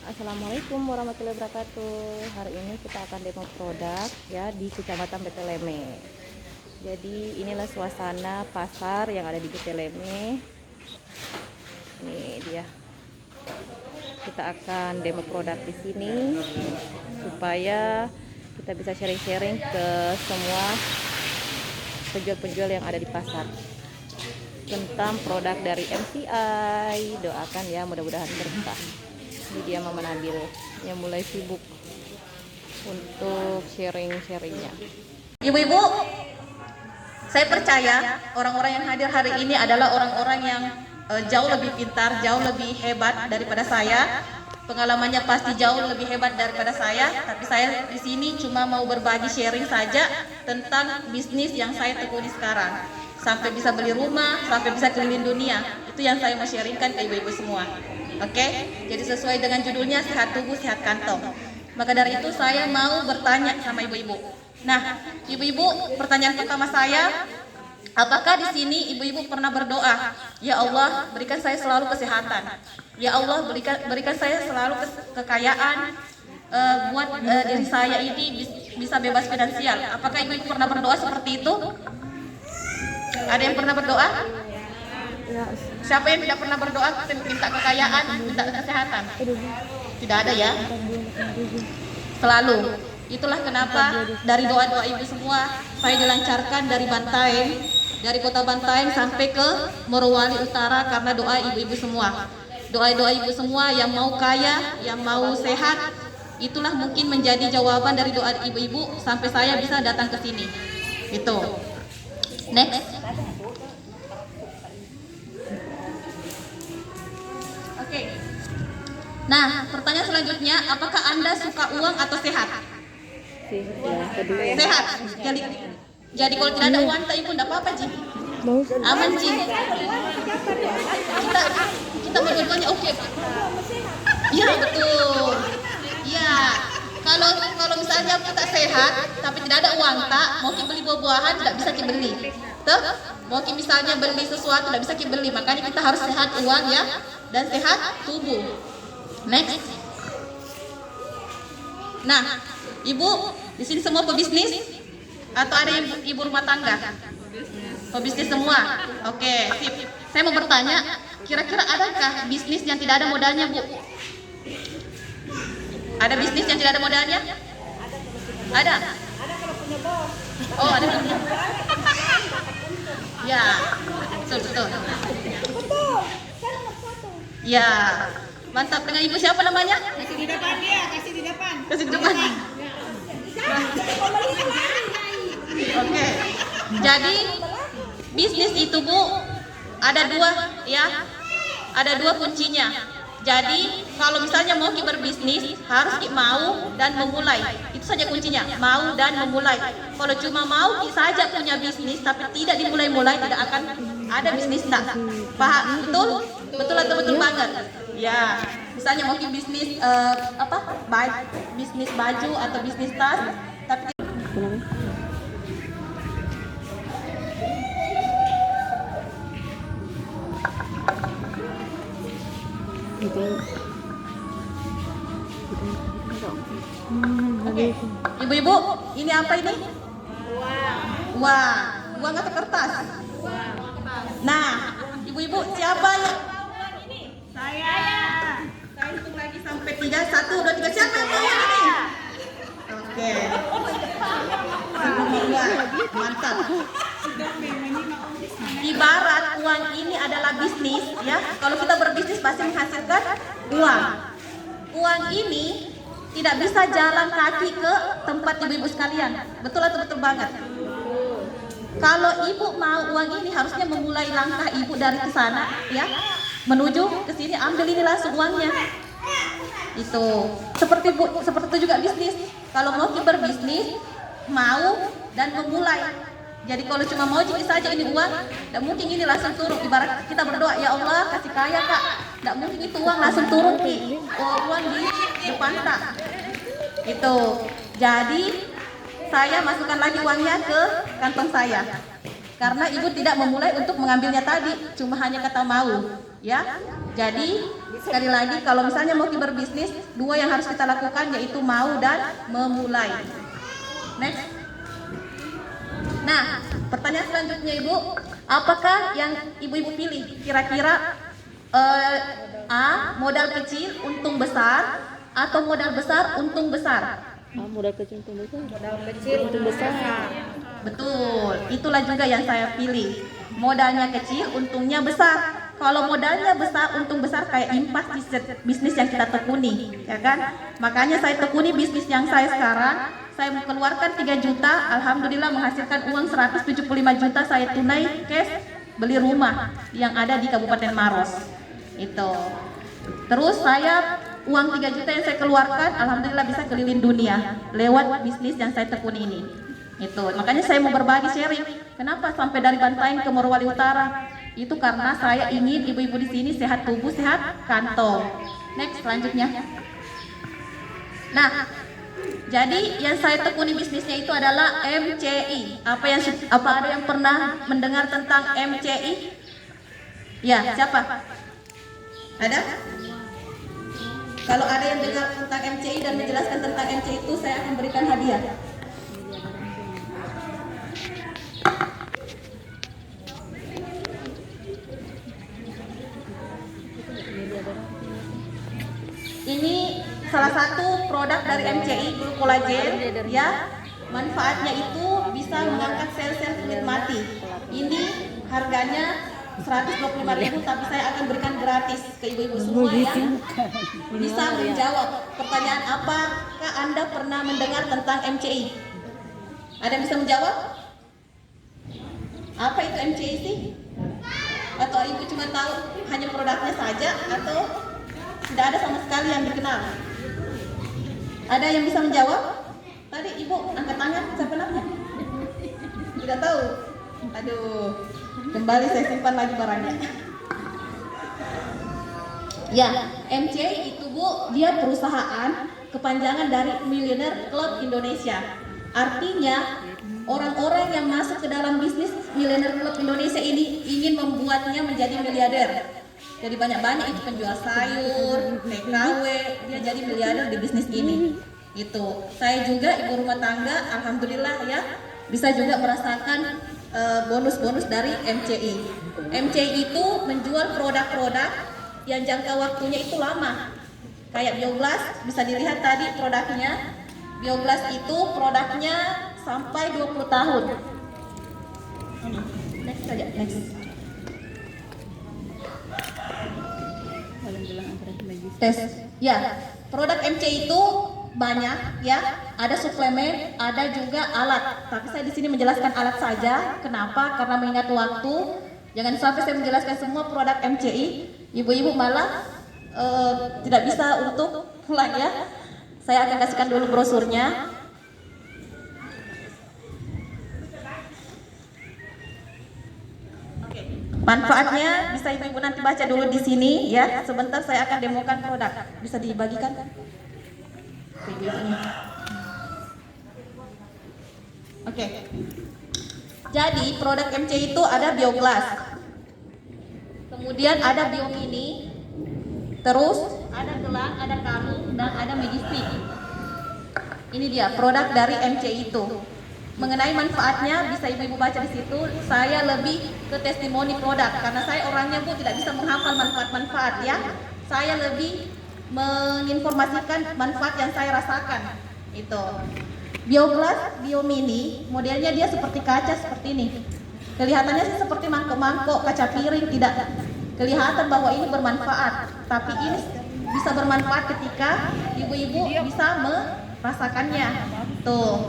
Assalamualaikum warahmatullahi wabarakatuh. Hari ini kita akan demo produk ya di Kecamatan Beteleme. Jadi inilah suasana pasar yang ada di Beteleme. Ini dia. Kita akan demo produk di sini supaya kita bisa sharing-sharing ke semua penjual-penjual yang ada di pasar tentang produk dari MCI. Doakan ya, mudah-mudahan berkah. Ini dia Mama Nabil yang mulai sibuk untuk sharing-sharingnya. Ibu-ibu, saya percaya orang-orang yang hadir hari ini adalah orang-orang yang jauh lebih pintar, jauh lebih hebat daripada saya. Pengalamannya pasti jauh lebih hebat daripada saya. Tapi saya di sini cuma mau berbagi sharing saja tentang bisnis yang saya tekuni sekarang. Sampai bisa beli rumah, sampai bisa keliling dunia. Itu yang saya mau sharingkan ke ibu-ibu semua. Oke, jadi sesuai dengan judulnya, sehat tubuh, sehat kantong. Maka dari itu saya mau bertanya sama ibu-ibu. Nah, ibu-ibu, pertanyaan pertama saya, apakah di sini ibu-ibu pernah berdoa, ya Allah berikan saya selalu kesehatan, ya Allah berikan saya selalu kekayaan, buat diri saya ini bisa bebas finansial. Apakah ibu-ibu pernah berdoa seperti itu? Ada yang pernah berdoa? Siapa yang tidak pernah berdoa minta kekayaan, minta kesehatan? Tidak ada ya? Selalu. Itulah kenapa dari doa-doa ibu semua saya dilancarkan dari Bantaeng, dari kota Bantaeng sampai ke Morowali Utara karena doa ibu-ibu semua. Doa-doa ibu semua yang mau kaya, yang mau sehat, itulah mungkin menjadi jawaban dari doa ibu-ibu sampai saya bisa datang ke sini. Itu. Next. Oke. Nah, pertanyaan selanjutnya, apakah Anda suka uang atau sehat? Sehat. Jadi kalau tidak ada uang, ibu tidak apa-apa, Ji. Aman, Ji. Kita berdua-duanya oke. Iya, betul. Iya. Kalau misalnya kita sehat, tapi tidak ada uang, mau kita beli buah-buahan tidak bisa kita beli. Tuh, mau kita misalnya beli sesuatu tidak bisa kita beli. Makanya kita harus sehat uang ya, dan sehat tubuh. Next. Nah, ibu di sini semua pebisnis atau ada yang ibu rumah tangga? Pebisnis semua. Oke, sip. Saya mau bertanya, kira-kira adakah bisnis yang tidak ada modalnya, Bu? Ada bisnis yang tidak ada modalnya? Ada. Oh, ada. Ya, betul. Ya, mantap. Dengan ibu siapa namanya? Kasih di depan dia, kasih di depan. Kasih di depan. Oke. Jadi bisnis itu, Bu, ada dua ya. Ada dua kuncinya. Jadi kalau misalnya mau kita berbisnis harus kita mau dan memulai. Itu saja kuncinya, mau dan memulai. Kalau cuma mau kita saja punya bisnis tapi tidak dimulai-mulai, tidak akan ada bisnis. Paham? Betul? Betul atau betul banget? Ya, misalnya mau kita bisnis bisnis baju atau bisnis tas, tapi oke. Ibu-ibu, ini apa ini? Uang atau kertas? Nah, ibu-ibu siapa yang saya hitung lagi sampai 3, 1, 2, 3. Siapa yang mau uang ini? Oke. Mantap. Ibarat uang ini adalah bisnis ya. Kalau kita berbisnis pasti menghasilkan uang. Uang ini tidak bisa jalan kaki ke tempat ibu-ibu sekalian. Betul atau betul banget? Kalau ibu mau uang ini harusnya memulai langkah ibu dari ke sana ya, menuju ke sini, ambil ini langsung uangnya. Itu. Seperti itu juga bisnis. Kalau mau kita berbisnis, mau dan memulai. Jadi kalau cuma mau jadi saja ini uang, tidak mungkin ini langsung turun. Ibarat kita berdoa, ya Allah kasih kaya Kak, tidak mungkin itu uang langsung turun Ki. Uang di depan tak. Itu. Jadi saya masukkan lagi uangnya ke kantong saya. Karena ibu tidak memulai untuk mengambilnya tadi, cuma hanya kata mau, ya. Jadi sekali lagi kalau misalnya mau berbisnis, dua yang harus kita lakukan yaitu mau dan memulai. Next. Nah, pertanyaan selanjutnya Ibu, apakah yang Ibu-ibu pilih? Kira-kira A. Modal kecil, untung besar, atau modal besar, untung besar? Modal kecil untung besar. Modal kecil untung besar. Betul, itulah juga yang saya pilih. Modalnya kecil, untungnya besar. Kalau modalnya besar, untung besar kayak impas bisnis yang kita tekuni, ya kan? Makanya saya tekuni bisnis yang saya sekarang. Saya mengeluarkan 3 juta, alhamdulillah menghasilkan uang 175 juta saya tunai cash beli rumah yang ada di Kabupaten Maros. Itu. Terus saya uang 3 juta yang saya keluarkan, alhamdulillah bisa keliling dunia lewat bisnis yang saya tekuni ini. Itu. Makanya saya mau berbagi sharing. Kenapa sampai dari Bantaeng ke Morowali Utara? Itu karena saya ingin ibu-ibu di sini sehat tubuh, sehat kantong. Next, selanjutnya. Nah, jadi yang saya tekuni bisnisnya itu adalah MCI. Apa ada yang pernah mendengar tentang MCI? Ya, siapa? Ada? Kalau ada yang dengar tentang MCI dan menjelaskan tentang MCI itu, saya akan berikan hadiah. Ini salah satu produk dari MCI, Glucolagen, ya. Manfaatnya itu bisa mengangkat sel-sel kulit mati. Ini harganya 125.000, tapi saya akan berikan gratis ke ibu-ibu semua yang bisa menjawab pertanyaan apakah Anda pernah mendengar tentang MCI? Ada yang bisa menjawab? Apa itu MCI sih? Atau ibu cuma tahu hanya produknya saja, atau tidak ada sama sekali yang dikenal? Ada yang bisa menjawab? Tadi ibu angkat tangan, siapa namanya? Tidak tahu. Aduh, kembali saya simpan lagi barangnya. Ya, MCI itu Bu, dia perusahaan kepanjangan dari Millionaire Club Indonesia. Artinya orang-orang yang masuk ke dalam bisnis Millionaire Club Indonesia ini ingin membuatnya menjadi miliarder. Jadi banyak-banyak itu penjual sayur, TKW, dia jadi miliarder di bisnis ini. Itu. Saya juga ibu rumah tangga, alhamdulillah ya, bisa juga merasakan bonus-bonus dari MCI. MCI itu menjual produk-produk yang jangka waktunya itu lama. Kayak Bioglas, bisa dilihat tadi produknya. Bioglas itu produknya sampai 20 tahun. Next saja, next. Tes. Ya, produk MCI itu banyak ya, ada suplemen, ada juga alat. Tapi saya di sini menjelaskan alat saja. Kenapa? Karena mengingat waktu. Jangan sampai saya menjelaskan semua produk MCI, ibu-ibu malah tidak bisa untuk pulang ya. Saya akan kasihkan dulu brosurnya. Manfaatnya bisa ibu-ibu nanti baca dulu di sini ya. Sebentar saya akan demokan produk. Bisa dibagikan kan? Oke. Jadi produk MCI itu ada Bioglas, kemudian ada Biomini, terus ada gelang, ada kalung, dan ada Magistick. Ini dia produk dari MCI itu. Mengenai manfaatnya bisa ibu-ibu baca di situ. Saya lebih ke testimoni produk karena saya orangnya Bu tidak bisa menghafal manfaat-manfaat ya. Saya lebih menginformasikan manfaat yang saya rasakan. Itu. Bioglas Biomini, modelnya dia seperti kaca seperti ini. Kelihatannya sih seperti mangkok-mangkok, kaca piring, tidak kelihatan bahwa ini bermanfaat. Tapi ini bisa bermanfaat ketika ibu-ibu bisa merasakannya. Tuh.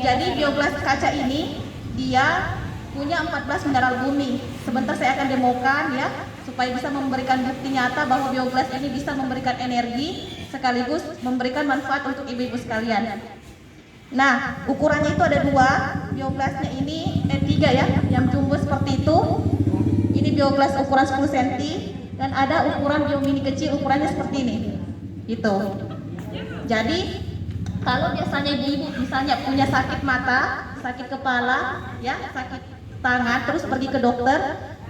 Jadi bioglas kaca ini dia punya 14 mineral bumi. Sebentar saya akan demokan ya, supaya bisa memberikan bukti nyata bahwa bioglas ini bisa memberikan energi sekaligus memberikan manfaat untuk ibu-ibu sekalian. Nah, ukurannya itu ada dua. Bioglasnya ini E3 ya, yang jumbo seperti itu. Ini bioglas ukuran 10 cm dan ada ukuran biomini kecil ukurannya seperti ini. Itu. Jadi, kalau biasanya ibu-ibu misalnya punya sakit mata, sakit kepala, ya, sakit tangan, terus pergi ke dokter,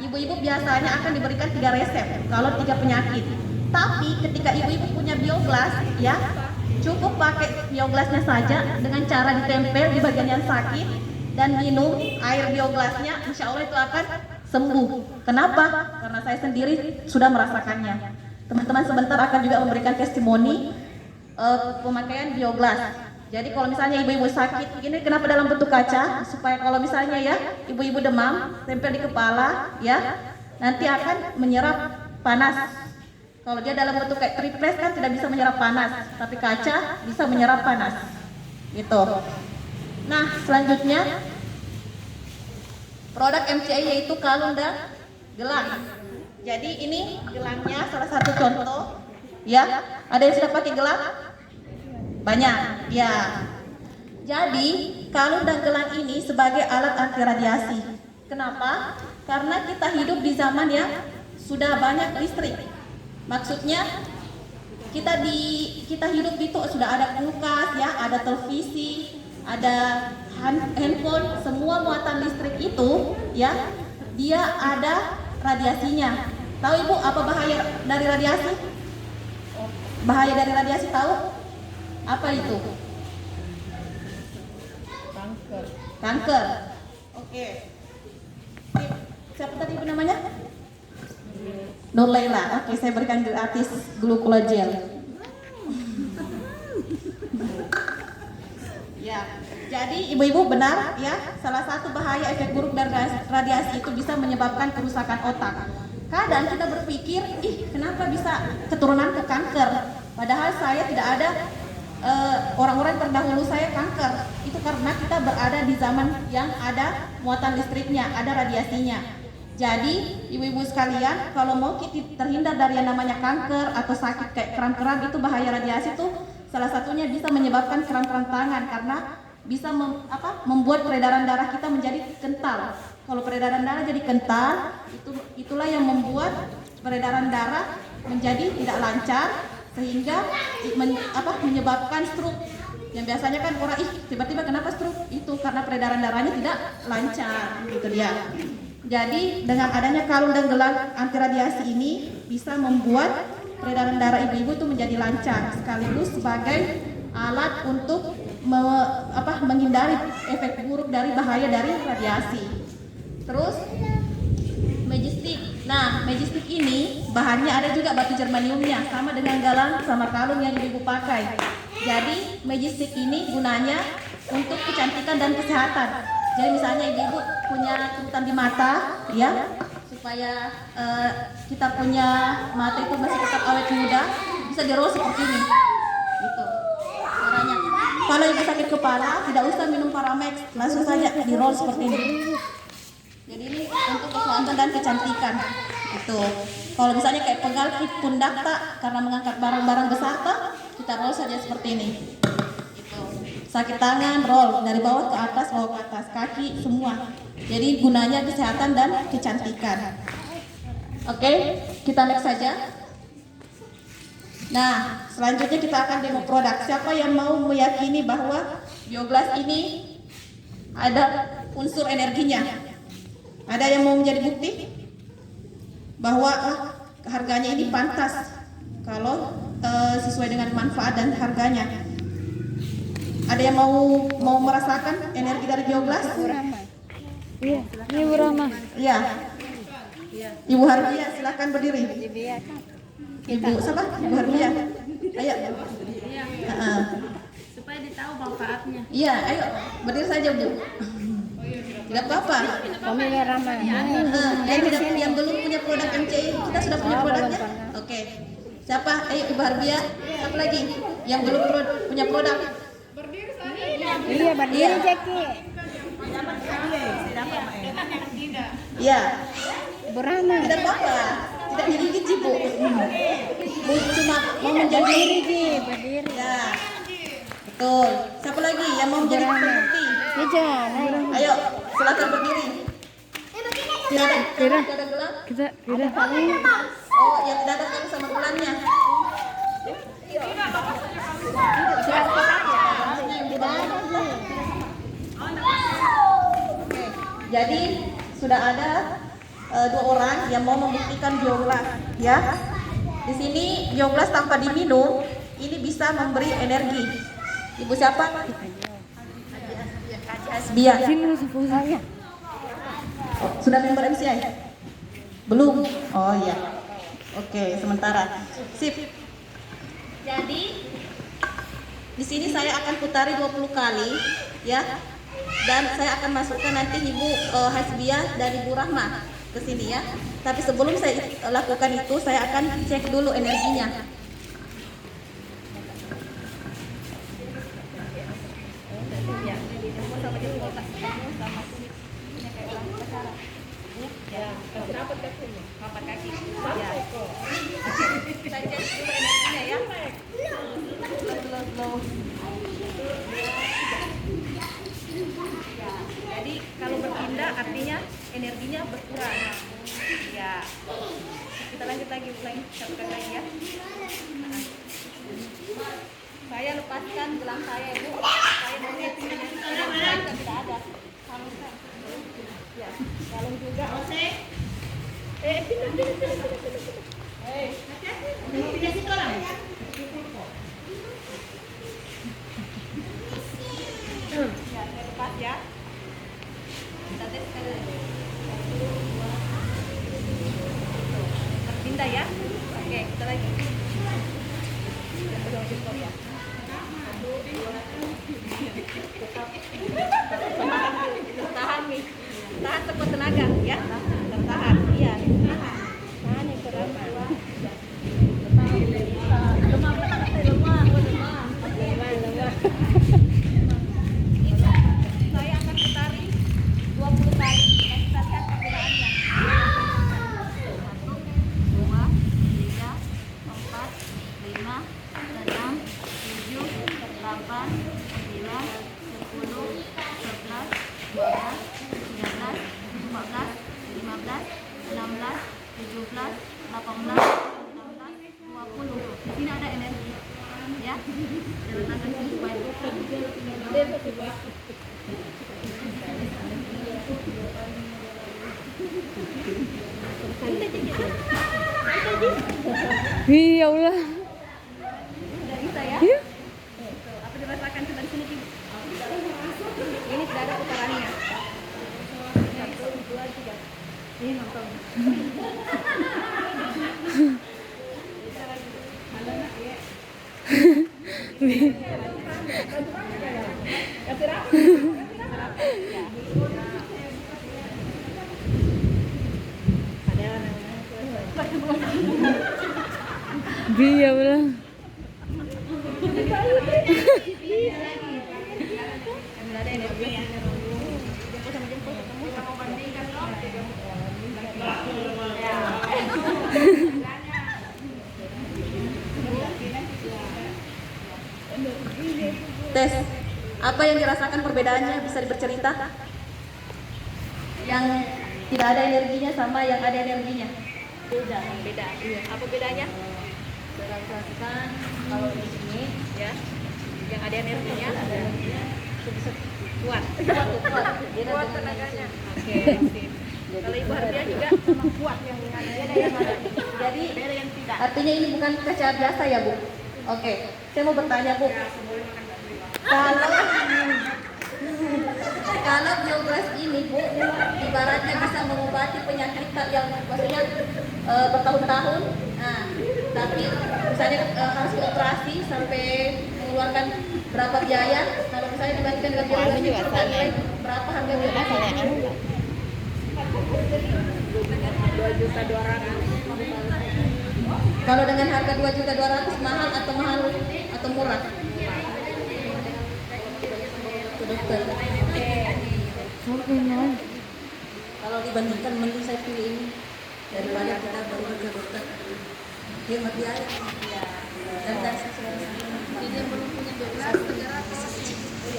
ibu-ibu biasanya akan diberikan 3 resep kalau 3 penyakit. Tapi ketika ibu-ibu punya bioglas, ya cukup pakai bioglasnya saja dengan cara ditempel di bagian yang sakit dan minum air bioglasnya, insya Allah itu akan sembuh. Kenapa? Karena saya sendiri sudah merasakannya. Teman-teman sebentar akan juga memberikan testimoni pemakaian bioglas. Jadi kalau misalnya ibu-ibu sakit, ini kenapa dalam bentuk kaca? Supaya kalau misalnya ya ibu-ibu demam, tempel di kepala, ya nanti akan menyerap panas. Kalau dia dalam bentuk kayak triplex kan tidak bisa menyerap panas, tapi kaca bisa menyerap panas. Gitu. Nah, selanjutnya produk MCI yaitu kalung dan gelang. Jadi ini gelangnya salah satu contoh. Ya, ada yang sudah pakai gelang? Banyak, ya. Jadi kalung dan gelang ini sebagai alat anti radiasi. Kenapa? Karena kita hidup di zaman yang sudah banyak listrik. Maksudnya kita hidup itu sudah ada kulkas, ya, ada televisi, ada handphone, semua muatan listrik itu, ya, dia ada radiasinya. Tahu Ibu apa bahaya dari radiasi? Bahaya dari radiasi tahu? Apa itu? Kanker. Oke. Siapa tadi Ibu namanya? Nur Laila. Oke, saya berikan gratis glucose. Ya. Jadi ibu-ibu benar ya, salah satu bahaya efek buruk dari radiasi itu bisa menyebabkan kerusakan otak. Kadang kita berpikir, kenapa bisa keturunan ke kanker? Padahal saya tidak ada orang-orang terdahulu saya kanker. Itu karena kita berada di zaman yang ada muatan listriknya, ada radiasinya. Jadi ibu-ibu sekalian, kalau mau kita terhindar dari yang namanya kanker atau sakit kayak kram-kram, itu bahaya radiasi tuh salah satunya bisa menyebabkan kram-kram tangan karena bisa membuat peredaran darah kita menjadi kental. Kalau peredaran darah jadi kental, itulah yang membuat peredaran darah menjadi tidak lancar sehingga menyebabkan stroke. Yang biasanya kan orang tiba-tiba kenapa stroke? Itu karena peredaran darahnya tidak lancar, gitu dia. Jadi dengan adanya kalung dan gelang anti radiasi ini bisa membuat peredaran darah ibu-ibu itu menjadi lancar, sekaligus sebagai alat untuk menghindari efek buruk dari bahaya dari radiasi. Terus magic stick. Nah, magic stick ini bahannya ada juga batu germaniumnya, sama dengan galang sama kalung yang ibu pakai. Jadi magic stick ini gunanya untuk kecantikan dan kesehatan. Jadi misalnya ibu punya kerutan di mata, ya, supaya kita punya mata itu masih tetap awet muda, bisa di roll seperti ini. Gitu. Caranya. Kalau ibu sakit kepala, tidak usah minum Paramex, langsung saja di roll seperti ini. Jadi ini untuk kesehatan dan kecantikan. Itu. Kalau misalnya kayak pegal pundak tak karena mengangkat barang-barang besar tak, kita roll saja seperti ini. Itu. Sakit tangan roll dari bawah ke atas, kaki semua. Jadi gunanya kesehatan dan kecantikan. Oke, kita next saja. Nah, selanjutnya kita akan demo produk. Siapa yang mau meyakini bahwa bioglas ini ada unsur energinya? Ada yang mau menjadi bukti bahwa harganya ini pantas kalau sesuai dengan manfaat dan harganya? Ada yang mau merasakan energi dari bioglas? Iya, Ibu Rama. Iya. Ibu Harbia, silakan berdiri. Ibu siapa? Ibu Harbia. Ayo. Supaya ditahu manfaatnya. Iya, ayo berdiri saja Bu. Tidak apa-apa. Pemilik Rama. Yang belum punya produk MCI, kita sudah punya produknya. Oke. Siapa? Ayo Ibu Harbia. Siapa lagi? Yang belum punya produk? Iya, berdiri Jeki. Iya. Ibu Rama. Tidak apa-apa. Tidak digigit sih Bu. Bu cuma mau menjadi Berdiri. ya. Betul. Siapa lagi yang mau menjadi pembukti? Jangan. Ayo, silakan berdiri. Tidak ada gelang. Kita Oh, yang tidak ada gelang sama gelannya. Oke. Jadi sudah ada dua orang yang mau membuktikan bioglas, ya. Di sini bioglas tanpa diminum ini bisa memberi energi. Ibu siapa? Hasbia. Sudah member MCI? Belum? Oh iya. Oke, sementara. Sip. Jadi di sini saya akan putari 20 kali, ya. Dan saya akan masukkan nanti Ibu Hasbia dan Ibu Rahma ke sini, ya. Tapi sebelum saya lakukan itu, saya akan cek dulu energinya. Jadi kalau berpindah artinya energinya berkurang. Ya. Kita lanjut lagi, satu kali lagi ya. Saya lepaskan gelang saya, Ibu. Saya mau lihat energi tidak ada. Kalungkan. Ya, kalung juga. Pindah situ orang. Ya, saya lepas ya. Kita tes sekali lagi. Berpindah ya. Oke, kita lagi. Ya. Tahan nih, tahan sekuat tenaga ya, tertahan, iya, tahan yang berapa? Lemah. Saya akan putari 20 kali, dan kita lihat perbedaannya. 1, 2, 3, 4, 5, 6, 7, 8, 9, 10, 11, 12, 13, 14, 15, 16, 17, 18, 19, 20. Di sini ada energi, ya. Letakkan sini supaya Ya Allah. Sudah bisa ya? Iya. Apa dirasakan dari sini? Ini tidak ada putarannya. 1, 2, 3. Ini nonton. Ya Allah. Ada energi ya. Tes. Apa yang dirasakan perbedaannya? Bisa dipercerita? Yang tidak ada energinya sama yang ada energinya. Beda. Iya. Apa bedanya? Rasakan kalau di sini, Ya. Yang ada energinya, itu bisa kuat. kuat. Dia Kuat ada tenaganya. Oke, sip. Kalau Ibu Hardia juga sama kuat yang ada yang mana? Jadi Beda yang tidak. artinya ini bukan kaca biasa ya, Bu? Oke, saya mau bertanya, Bu. Kalau bioglas ini, Bu, ibaratnya bisa mengobati penyakit yang maksudnya bertahun-tahun. Nah, tapi misalnya harus dioperasi sampai mengeluarkan berapa biaya. Kalau misalnya dibandingkan dengan bioglas itu berapa harga bioglas? 2.200.000. Kalau dengan harga 2.200.000 mahal atau murah? Dokter. Kalau dibandingkan mending saya pilih ini daripada kita baru ke dokter. Hemat biaya. Dan jadi yang belum punya bioglas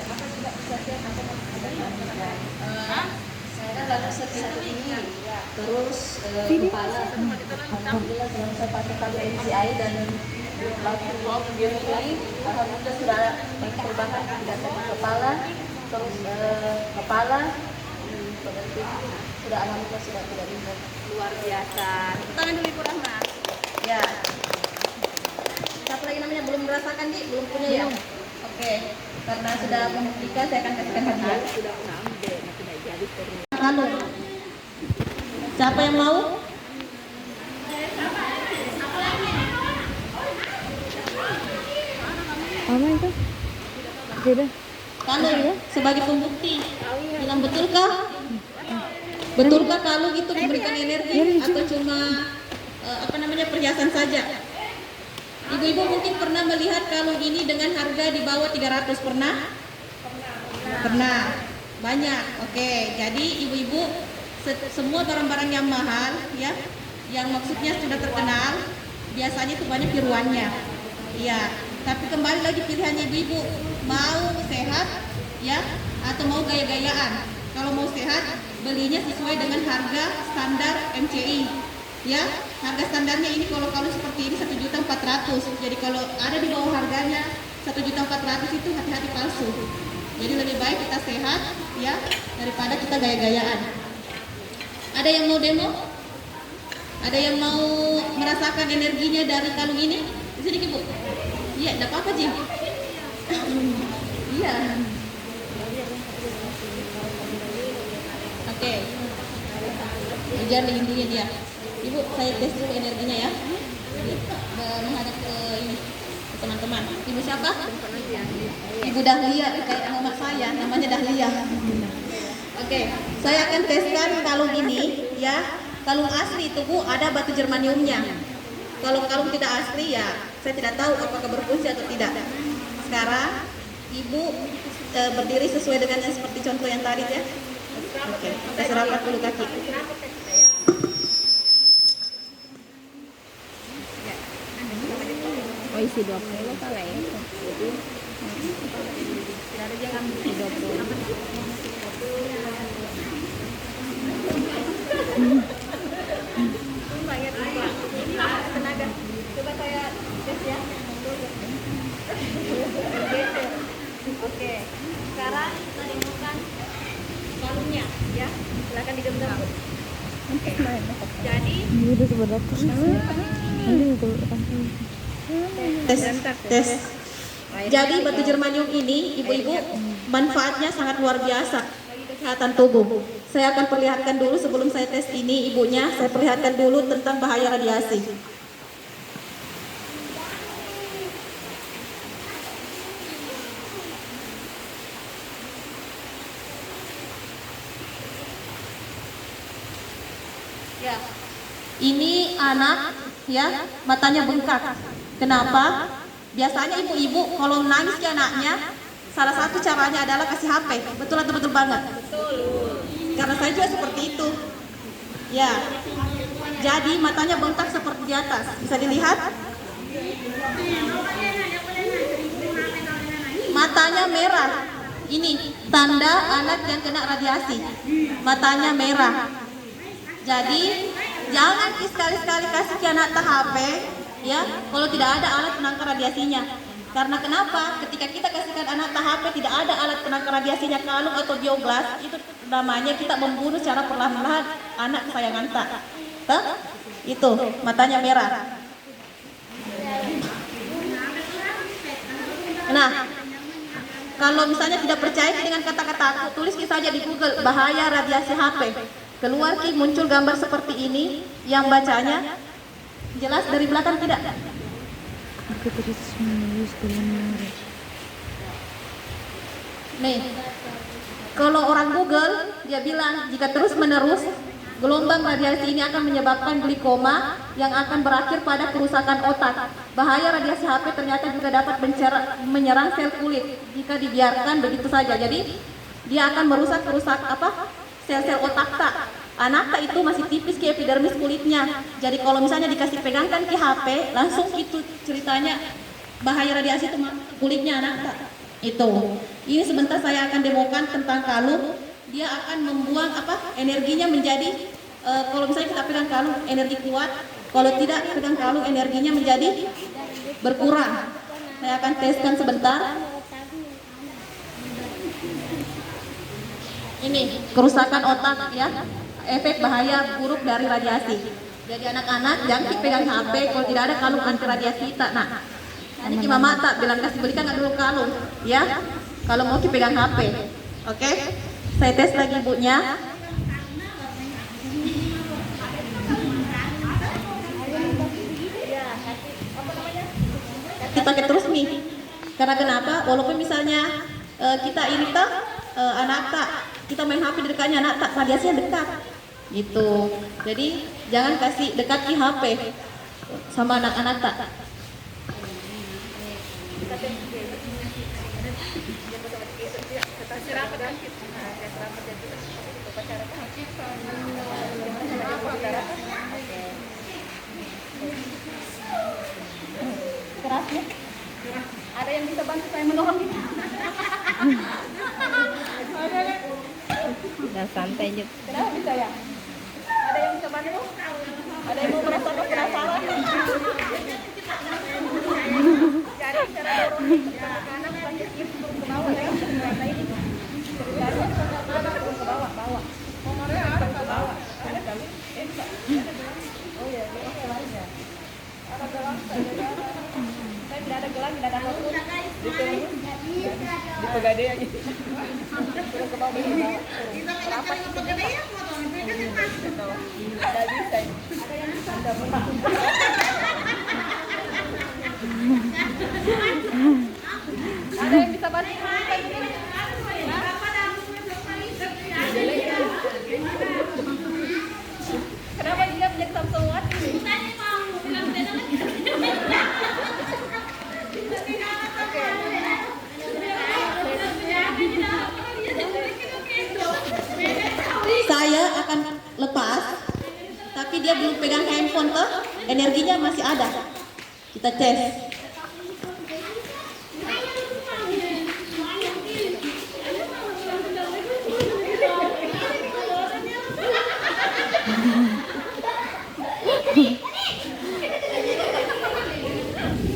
apa tidak bisa cek saya kan lalu satu ini terus kepala alhamdulillah sebelum saya pakai kali MCI dan lalu ini alhamdulillah sudah banyak perubahan tidak sakit kepala terus kepala Sudah alhamdulillah sudah tidak bingung. Luar biasa. Tangan dulu Ibu Rahma. Ya. Siapa lagi namanya belum merasakan di belum punya ya? Oke. Karena sudah membuktikan saya akan kasihkan hadiah. Sudah ngambil, tidak jadi terus. Kalau siapa yang mau? Apa itu? Beda. Kalau sebagai pembukti, bilang betulkah? Betulkah kalau itu memberikan energi atau cuma perhiasan saja? Ibu-ibu mungkin pernah melihat kalung ini dengan harga di bawah 300, pernah? Pernah. Banyak. Oke, jadi ibu-ibu semua barang-barang yang mahal ya, yang maksudnya sudah terkenal, biasanya itu banyak tiruannya. Iya, tapi kembali lagi pilihannya ibu-ibu, mau sehat ya atau mau gaya-gayaan. Kalau mau sehat, belinya sesuai dengan harga standar MCI. Ya, harga standarnya ini kalau seperti ini 1.400.000. Jadi kalau ada di bawah harganya 1.400.000 itu hati-hati palsu. Jadi lebih baik kita sehat ya daripada kita gaya-gayaan. Ada yang mau demo? Ada yang mau merasakan energinya dari kalung ini? Di sini Ibu. Iya, enggak apa-apa, Jim. Iya. Oke. Ujian intinya dia. Ibu, saya tes dulu energinya ya. Menghadap ke ini ke teman-teman. Ibu siapa? Ibu Dahlia, kayak nama saya, namanya Dahlia. Oke, saya akan teskan kalung ini ya. Kalung asli itu Bu ada batu germaniumnya. Kalau kalung tidak asli ya, saya tidak tahu apakah berfungsi atau tidak. Sekarang Ibu berdiri sesuai dengan yang seperti contoh yang tadi ya. Oke, kita serapat dulu kaki. Oh isi 20 kali ya. Jadi tidak ada jangan 20. Tenaga. Coba saya tes ya. Oke. Sekarang kita demokan kalungnya ya. Silakan digenggam. Oke. Jadi Ini udah seberapa? Nanti Tes. Jadi batu germanium ini ibu-ibu manfaatnya sangat luar biasa bagi kesehatan tubuh. Saya akan perlihatkan dulu sebelum saya tes ini ibunya, saya perlihatkan dulu tentang bahaya radiasi. Ya. Ini anak ya, matanya bengkak. Kenapa? Biasanya ibu-ibu kalau nangis ke anaknya, salah satu caranya adalah kasih HP. Betul atau betul banget? Betul. Karena saya juga seperti itu. Ya. Jadi matanya bengkak seperti di atas. Bisa dilihat? Matanya merah. Ini tanda anak yang kena radiasi. Matanya merah. Jadi jangan sekali-sekali kasih ke anak HP ya, kalau tidak ada alat penangkal radiasinya. Karena kenapa? Ketika kita kasihkan anak HP tidak ada alat penangkal radiasinya, kalung atau bioglas, itu namanya kita membunuh secara perlahan-lahan anak kesayangan tak. Itu matanya merah. Nah, kalau misalnya tidak percaya dengan kata-kata aku, tulis saja di Google bahaya radiasi HP. Keluar muncul gambar seperti ini yang bacanya jelas dari belakang tidak? Aku terus menulis benar. Nih, kalau orang Google dia bilang jika terus-menerus gelombang radiasi ini akan menyebabkan glikoma yang akan berakhir pada kerusakan otak. Bahaya radiasi HP ternyata juga dapat menyerang sel kulit jika dibiarkan begitu saja. Jadi dia akan merusak sel-sel otak tak. Anak tak itu masih tipis ke epidermis kulitnya. Jadi kalau misalnya dikasih pegangkan ke HP, langsung itu ceritanya bahaya radiasi itu kulitnya anak tak. Itu. Ini sebentar saya akan demokan tentang kalung. Dia akan membuang energinya menjadi kalau misalnya kita pegang kalung energi kuat, kalau tidak pegang kalung energinya menjadi berkurang. Saya akan teskan sebentar. ini kerusakan otak ya, efek bahaya buruk dari radiasi. Jadi anak-anak jangan pegang HP kalau tidak ada kalung anti radiasi tak. Nah, ini cuma mata bilang kasih belikan nggak dulu kalung ya. Kalau mau pegang HP, oke? Saya tes lagi ibunya. Kita pakai terus nih. Karena kenapa? Walaupun misalnya kita ini tak anak tak kita main HP di dekatnya anak tak radiasinya dekat gitu. Jadi jangan kasih dekati HP sama anak-anak tak. Keras ya? Ada yang bisa bantu saya menolong ini? Udah santai aja. Kenapa bisa ya? Ada yang bisa bantu? Ada yang mau merasakan penasaran? Cari cara dorong ke kanan, lanjut turun ke bawah ya. Nah ini ceritanya ke kanan turun ke bawah, bawah. Nomornya apa ke bawah? Ada kali? Oh iya, oke lagi ya. Ada gelang, saya tidak ada gelang, tidak ada apapun. Di Pegadaian gitu. Turun ke bawah, turun ke bawah. Rapat ke Pegadaian, ada bisa. Ada yang bisa. Ada menang. Ada yang bisa bantu? Kenapa dia menjadi Samsungwati? Saya akan lepas, tapi dia belum pegang handphone tuh, energinya masih ada. Kita tes.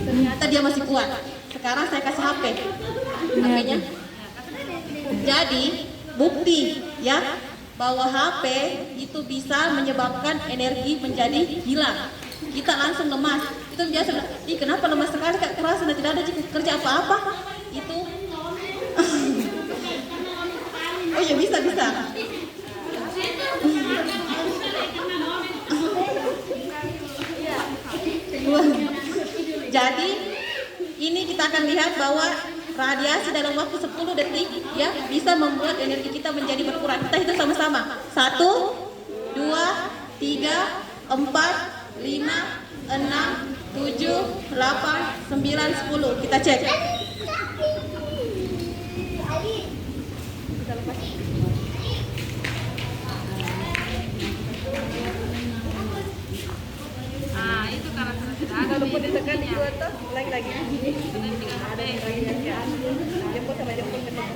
Ternyata dia masih kuat. Sekarang saya kasih HP. HP-nya. Jadi bukti ya bahwa HP itu bisa menyebabkan energi menjadi hilang. Kita langsung lemas. Itu biasa. Ih, kenapa lemas sekali Kak? Keras dan tidak ada kerja apa-apa. Itu. Oh ya bisa. Jadi ini kita akan lihat bahwa radiasi dalam waktu 10 detik ya bisa membuat energi kita menjadi berkurang. Kita hitung sama-sama. 1, 2, 3, 4, 5, 6, 7, 8, 9, 10. Kita cek. Itu karena Walaupun ditekan di dua tuh lagi-lagi. Ada yang lagi ya. Jemput sama jemput ketemu.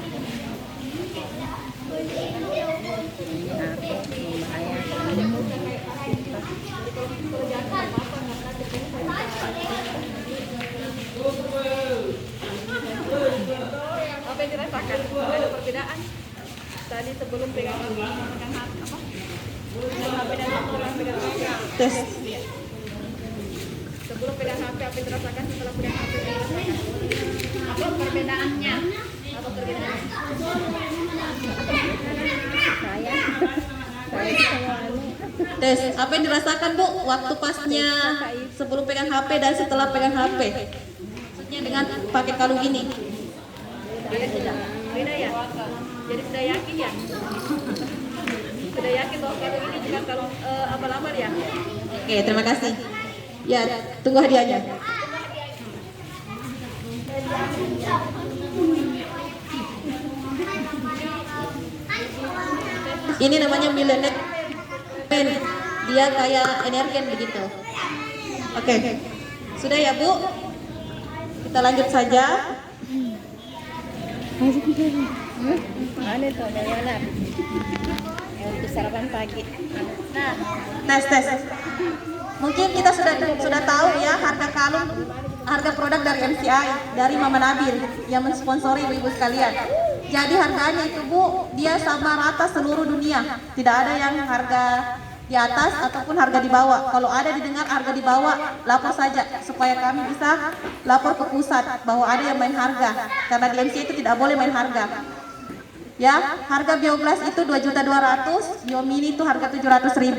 Apa yang dirasakan? Ada perbedaan? Tadi sebelum pegang apa? Tes. Sebelum pegang HP, apa yang dirasakan? Setelah pegang HP, apa yang dirasakan? apa perbedaannya? Apa perbedaannya? Tes. Apa yang dirasakan Bu waktu pasnya sebelum pegang HP dan setelah pegang HP? Maksudnya dengan pakai kalung ini. Beda ya? Jadi sudah yakin ya? Sudah yakin bahwa kalung ini bukan kalung abal-abal ya? Oke, terima kasih. Ya, tunggu hadiahnya. Ini namanya Millennium Pen. Dia kayak energen begitu. Oke. Sudah ya, Bu? Kita lanjut saja. Mana tuh, dari mana? Untuk sarapan pagi. Nah, Tes. Mungkin kita sudah tahu ya harga kalung harga produk dari MCI, dari Mama Nabil yang mensponsori ibu-ibu sekalian. Jadi harganya itu Bu, dia sama rata seluruh dunia. Tidak ada yang harga di atas ataupun harga di bawah. Kalau ada didengar harga di bawah, lapor saja supaya kami bisa lapor ke pusat bahwa ada yang main harga. Karena di MCI itu tidak boleh main harga. Ya, harga Bioglass itu 2.200.000, Biomini itu harga 700.000,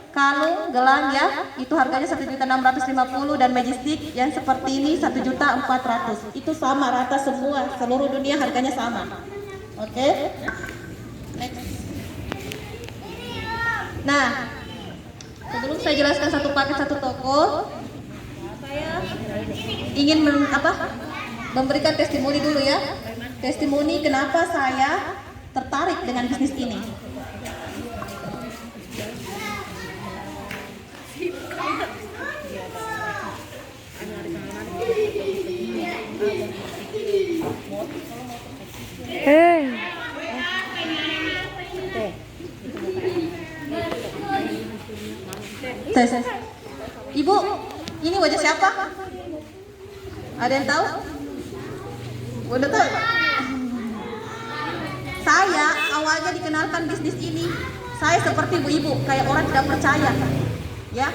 kalung, gelang ya, itu harganya 1.650.000 dan Majestic yang seperti ini 1.400.000. Itu sama rata semua, seluruh dunia harganya sama. Oke. Next. Nah, sebelum saya jelaskan satu paket satu toko, saya ingin memberikan testimoni dulu ya. Testimoni kenapa saya tertarik dengan bisnis ini. Tes. Ibu, ini wajah siapa? Ada yang tahu? Udah tahu? Saya awalnya dikenalkan bisnis ini, saya seperti ibu-ibu, kayak orang tidak percaya. Ya,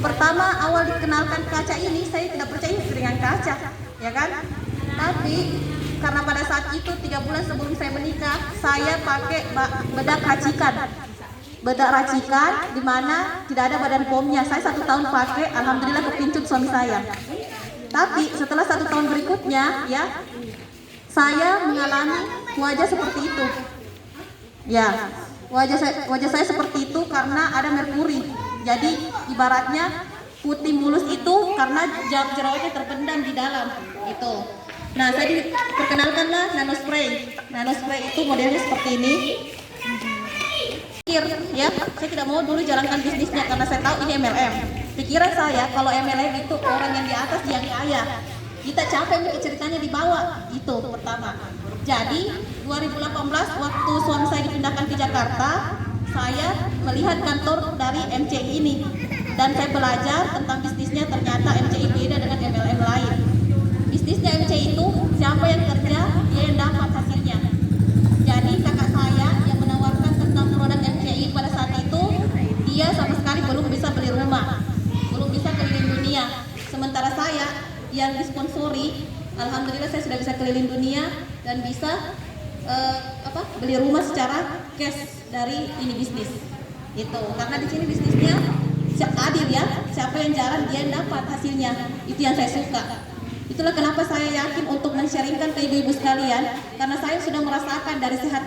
pertama awal dikenalkan kaca ini, saya tidak percaya dengan kaca, ya kan? Tapi karena pada saat itu 3 bulan sebelum saya menikah, saya pakai bedak racikan. Bedak racikan di mana tidak ada badan pomnya. Saya 1 tahun pakai, alhamdulillah kepincut suami saya. Tapi setelah 1 tahun berikutnya, ya, saya mengalami wajah seperti itu. Ya, wajah saya seperti itu karena ada merkuri. Jadi ibaratnya putih mulus itu karena jerawatnya terpendam di dalam. Itu. Nah, saya diperkenalkanlah nano spray. Nano spray itu modelnya seperti ini. Ya, saya tidak mau dulu jalankan bisnisnya karena saya tahu ini MLM. Pikiran saya kalau MLM itu orang yang di atas yang kaya. Kita capek mikir ceritanya di bawah, itu pertama. Jadi 2018 waktu suami saya dipindahkan ke Jakarta, saya melihat kantor dari MCI ini dan saya belajar tentang bisnisnya. Ternyata MCI beda dengan MLM lain. Bisnisnya MCI itu siapa yang kerja dia yang dapat hasilnya. Jadi kakak saya yang menawarkan tentang produk MCI pada saat itu, dia sama sekali belum bisa beli rumah, belum bisa keliling dunia. Sementara saya yang disponsori, alhamdulillah saya sudah bisa keliling dunia dan bisa beli rumah secara cash dari ini bisnis. Itu karena di sini bisnisnya adil ya, siapa yang jalan dia yang dapat hasilnya. Itu yang saya suka. Itulah kenapa saya yakin untuk men-sharingkan ke ibu-ibu sekalian, karena saya sudah merasakan dari sehat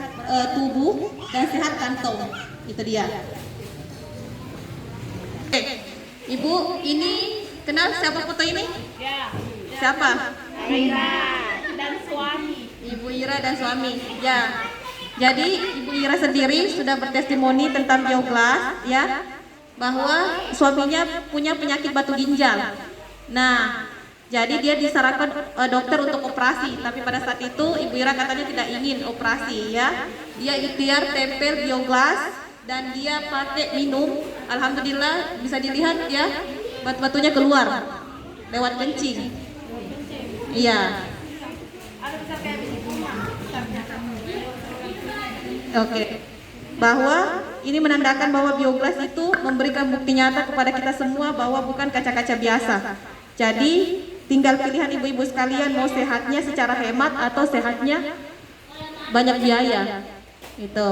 tubuh dan sehat kantong. Itu dia. Oke. Ibu, ini kenal siapa foto ini? Ya. Siapa? Ira dan suami. Ibu Ira dan suami. Ya. Jadi Ibu Ira sendiri sudah bertestimoni tentang Bioglass ya, bahwa suaminya punya penyakit batu ginjal. Nah, jadi dia disarankan dokter untuk operasi, tapi pada saat itu Ibu Ira katanya tidak ingin operasi ya. Dia ikhtiar tempel Bioglass dan dia pakai minum. Alhamdulillah bisa dilihat ya, batu-batunya keluar lewat kencing. Iya. Oke. Bahwa ini menandakan bahwa Bioglass itu memberikan bukti nyata kepada kita semua bahwa bukan kaca-kaca biasa. Jadi tinggal pilihan ibu-ibu sekalian mau sehatnya secara hemat atau sehatnya banyak biaya. Itu.